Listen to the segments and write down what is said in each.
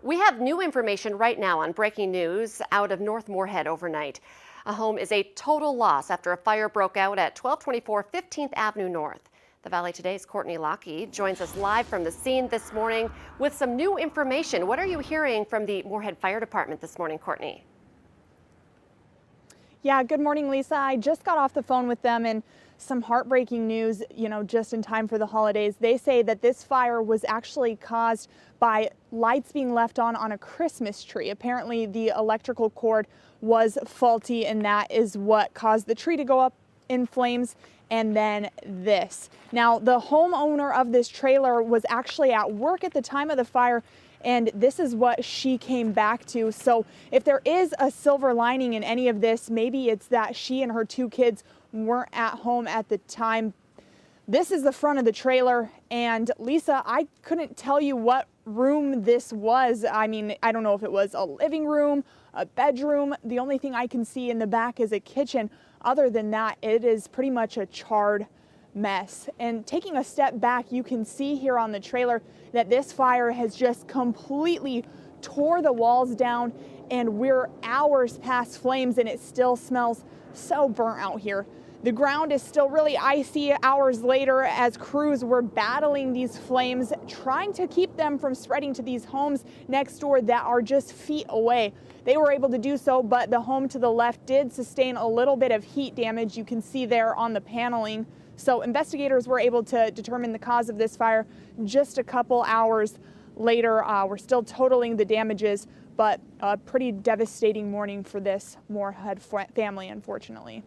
We have new information right now on breaking news out of North Moorhead overnight. A home is a total loss after a fire broke out at 1224 15th Avenue North. The Valley Today's Courtney Lockie joins us live from the scene this morning with some new information. What are you hearing from the Moorhead Fire Department this morning, Courtney? Yeah, good morning, Lisa. I just got off the phone with them and some heartbreaking news, just in time for the holidays. They say that this fire was actually caused by lights being left on a Christmas tree. Apparently, the electrical cord was faulty, and that is what caused the tree to go up in flames. And then this. Now, the homeowner of this trailer was actually at work at the time of the fire, and this is what she came back to. So if there is a silver lining in any of this, maybe it's that she and her two kids weren't at home at the time. This is the front of the trailer, and Lisa, I couldn't tell you what room this was. I mean, I don't know if it was a living room, a bedroom. The only thing I can see in the back is a kitchen. Other than that, it is pretty much a charred mess. And taking a step back, you can see here on the trailer that this fire has just completely tore the walls down, and we're hours past flames and it still smells so burnt out here. The ground is still really icy hours later as crews were battling these flames, trying to keep them from spreading to these homes next door that are just feet away. They were able to do so, but the home to the left did sustain a little bit of heat damage. You can see there on the paneling. So investigators were able to determine the cause of this fire just a couple hours later. We're still totaling the damages, but a pretty devastating morning for this Moorhead family, unfortunately.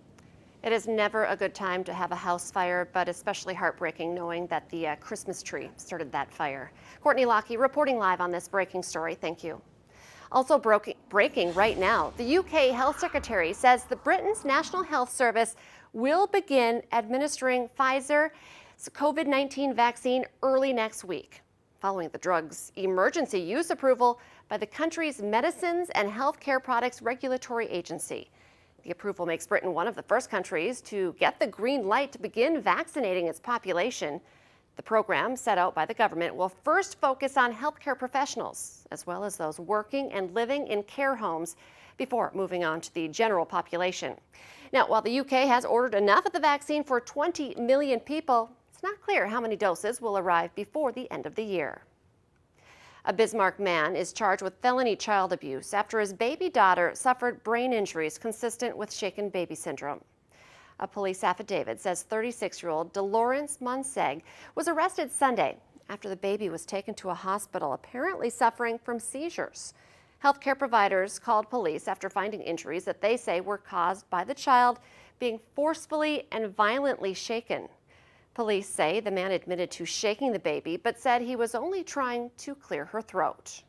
It is never a good time to have a house fire, but especially heartbreaking knowing that the Christmas tree started that fire. Courtney Lockie reporting live on this breaking story. Thank you. Also breaking right now, the UK Health Secretary says the Britain's National Health Service will begin administering Pfizer's COVID-19 vaccine early next week, following the drug's emergency use approval by the country's Medicines and Healthcare Products Regulatory Agency. The approval makes Britain one of the first countries to get the green light to begin vaccinating its population. The program set out by the government will first focus on healthcare professionals, as well as those working and living in care homes, before moving on to the general population. Now, while the UK has ordered enough of the vaccine for 20 million people, it's not clear how many doses will arrive before the end of the year. A Bismarck man is charged with felony child abuse after his baby daughter suffered brain injuries consistent with shaken baby syndrome. A police affidavit says 36-year-old Delorence Monseg was arrested Sunday after the baby was taken to a hospital, apparently suffering from seizures. Healthcare providers called police after finding injuries that they say were caused by the child being forcefully and violently shaken. Police say the man admitted to shaking the baby, but said he was only trying to clear her throat.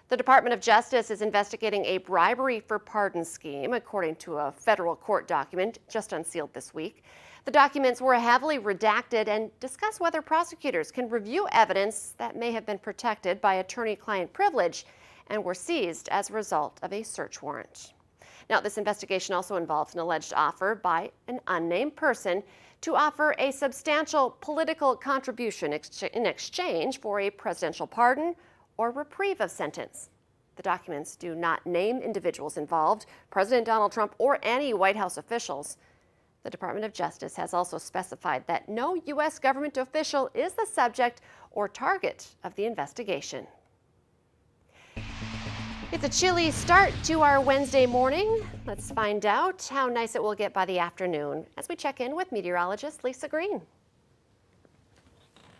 The Department of Justice is investigating a bribery for pardon scheme, according to a federal court document just unsealed this week. The documents were heavily redacted and discuss whether prosecutors can review evidence that may have been protected by attorney-client privilege and were seized as a result of a search warrant. Now, this investigation also involves an alleged offer by an unnamed person to offer a substantial political contribution in exchange for a presidential pardon or reprieve of sentence. The documents do not name individuals involved, President Donald Trump or any White House officials. The Department of Justice has also specified that no U.S. government official is the subject or target of the investigation. It's a chilly start to our Wednesday morning. Let's find out how nice it will get by the afternoon as we check in with meteorologist Lisa Green.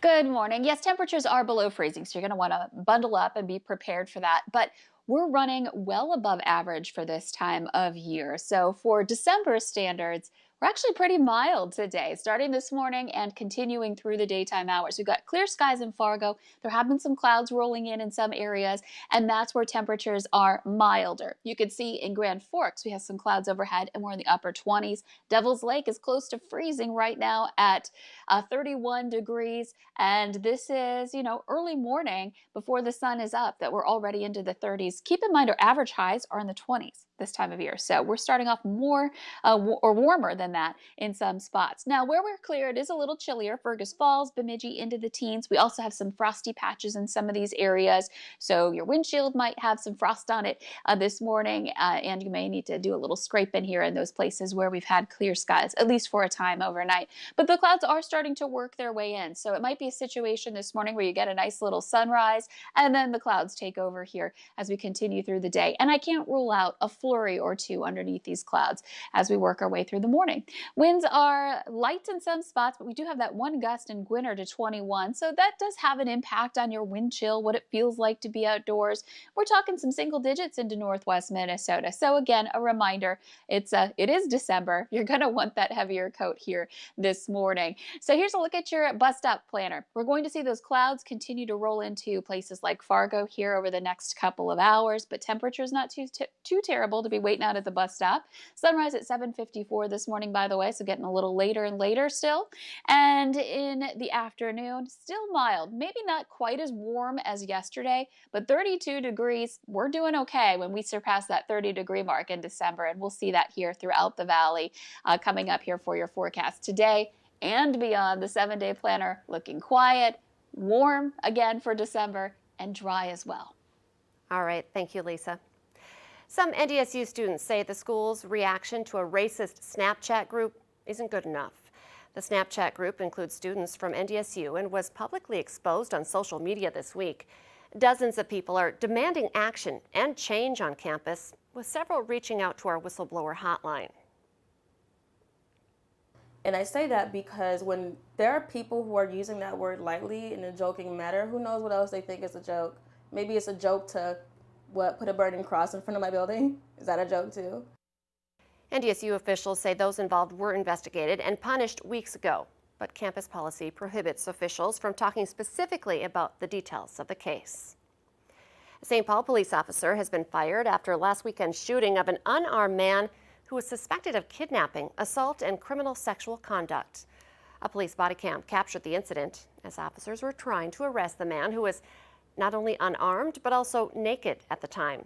Good morning. Yes, temperatures are below freezing, so you're going to want to bundle up and be prepared for that. But we're running well above average for this time of year. So for December standards, we're actually pretty mild today, starting this morning and continuing through the daytime hours. We've got clear skies in Fargo. There have been some clouds rolling in some areas, and that's where temperatures are milder. You can see in Grand Forks, we have some clouds overhead, and we're in the upper 20s. Devil's Lake is close to freezing right now at 31 degrees, and this is, early morning before the sun is up that we're already into the 30s. Keep in mind our average highs are in the 20s this time of year, so we're starting off more or warmer than than that in some spots. Now, where we're clear, it is a little chillier. Fergus Falls, Bemidji into the teens. We also have some frosty patches in some of these areas. So your windshield might have some frost on it this morning, and you may need to do a little scraping here in those places where we've had clear skies, at least for a time overnight. But the clouds are starting to work their way in. So it might be a situation this morning where you get a nice little sunrise and then the clouds take over here as we continue through the day. And I can't rule out a flurry or two underneath these clouds as we work our way through the morning. Winds are light in some spots, but we do have that one gust in Gwinner to 21. So that does have an impact on your wind chill, what it feels like to be outdoors. We're talking some single digits into northwest Minnesota. So again, a reminder, it is December. You're going to want that heavier coat here this morning. So here's a look at your bus stop planner. We're going to see those clouds continue to roll into places like Fargo here over the next couple of hours, but temperature's not too terrible to be waiting out at the bus stop. Sunrise at 7:54 this morning, by the way, so getting a little later and later still. And in the afternoon, still mild, maybe not quite as warm as yesterday, but 32 degrees. We're doing okay when we surpass that 30-degree mark in December, and we'll see that here throughout the valley coming up here for your forecast today and beyond. The 7-day planner looking quiet, warm again for December, and dry as well. All right, thank you, Lisa. Some NDSU students say the school's reaction to a racist Snapchat group isn't good enough. The Snapchat group includes students from NDSU and was publicly exposed on social media this week. Dozens of people are demanding action and change on campus, with several reaching out to our whistleblower hotline. And I say that because when there are people who are using that word lightly in a joking manner, who knows what else they think is a joke? Maybe it's a joke to, put a burning cross in front of my building? Is that a joke too? NDSU officials say those involved were investigated and punished weeks ago, but campus policy prohibits officials from talking specifically about the details of the case. A St. Paul police officer has been fired after last weekend's shooting of an unarmed man who was suspected of kidnapping, assault, and criminal sexual conduct. A police body cam captured the incident as officers were trying to arrest the man who was not only unarmed but also naked at the time.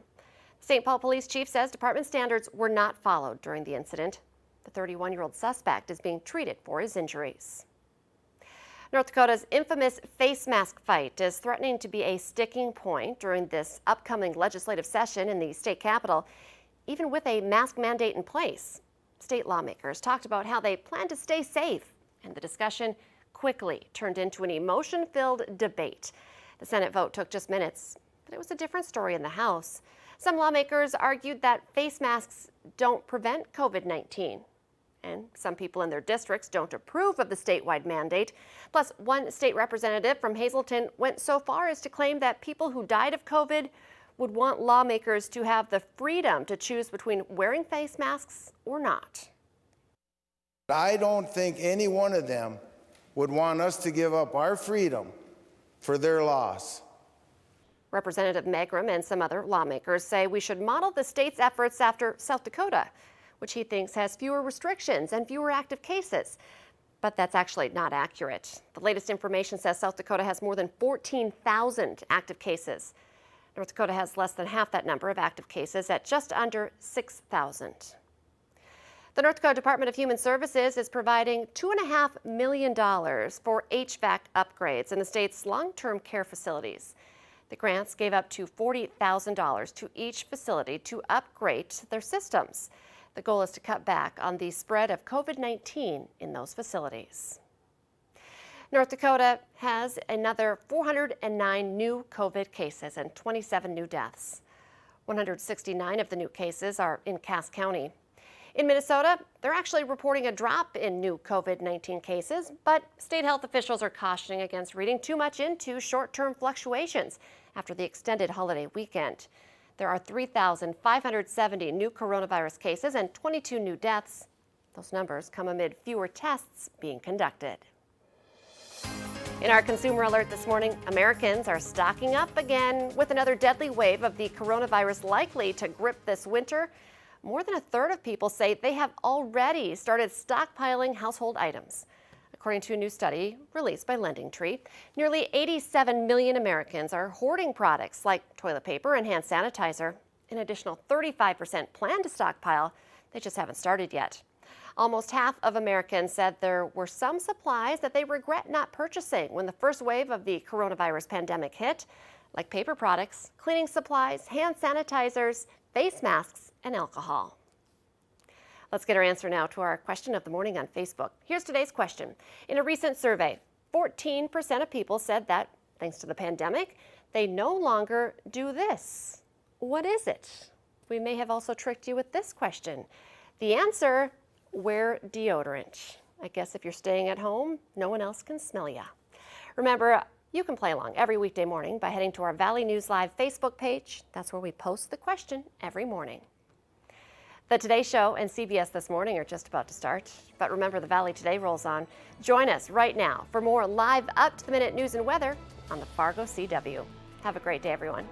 The St. Paul police chief says department standards were not followed during the incident. The 31-year-old suspect is being treated for his injuries. North Dakota's infamous face mask fight is threatening to be a sticking point during this upcoming legislative session in the state capitol. Even with a mask mandate in place, state lawmakers talked about how they plan to stay safe, and the discussion quickly turned into an emotion-filled debate. The Senate vote took just minutes, but it was a different story in the House. Some lawmakers argued that face masks don't prevent COVID-19, and some people in their districts don't approve of the statewide mandate. Plus, one state representative from Hazleton went so far as to claim that people who died of COVID would want lawmakers to have the freedom to choose between wearing face masks or not. I don't think any one of them would want us to give up our freedom for their loss. Representative Megrum and some other lawmakers say we should model the state's efforts after South Dakota, which he thinks has fewer restrictions and fewer active cases. But that's actually not accurate. The latest information says South Dakota has more than 14,000 active cases. North Dakota has less than half that number of active cases at just under 6,000. The North Dakota Department of Human Services is providing $2.5 million for HVAC upgrades in the state's long-term care facilities. The grants gave up to $40,000 to each facility to upgrade their systems. The goal is to cut back on the spread of COVID-19 in those facilities. North Dakota has another 409 new COVID cases and 27 new deaths. 169 of the new cases are in Cass County. In Minnesota, they're actually reporting a drop in new COVID-19 cases, but state health officials are cautioning against reading too much into short-term fluctuations after the extended holiday weekend. There are 3,570 new coronavirus cases and 22 new deaths. Those numbers come amid fewer tests being conducted. In our consumer alert this morning, Americans are stocking up again with another deadly wave of the coronavirus likely to grip this winter. More than a third of people say they have already started stockpiling household items. According to a new study released by LendingTree, nearly 87 million Americans are hoarding products like toilet paper and hand sanitizer. An additional 35% plan to stockpile. They just haven't started yet. Almost half of Americans said there were some supplies that they regret not purchasing when the first wave of the coronavirus pandemic hit, like paper products, cleaning supplies, hand sanitizers, face masks, and alcohol. Let's get our answer now to our question of the morning on Facebook. Here's today's question. In a recent survey, 14% of people said that, thanks to the pandemic, they no longer do this. What is it? We may have also tricked you with this question. The answer, wear deodorant. I guess if you're staying at home, no one else can smell ya. Remember, you can play along every weekday morning by heading to our Valley News Live Facebook page. That's where we post the question every morning. The Today Show and CBS This Morning are just about to start, but remember the Valley Today rolls on. Join us right now for more live up-to-the-minute news and weather on the Fargo CW. Have a great day, everyone.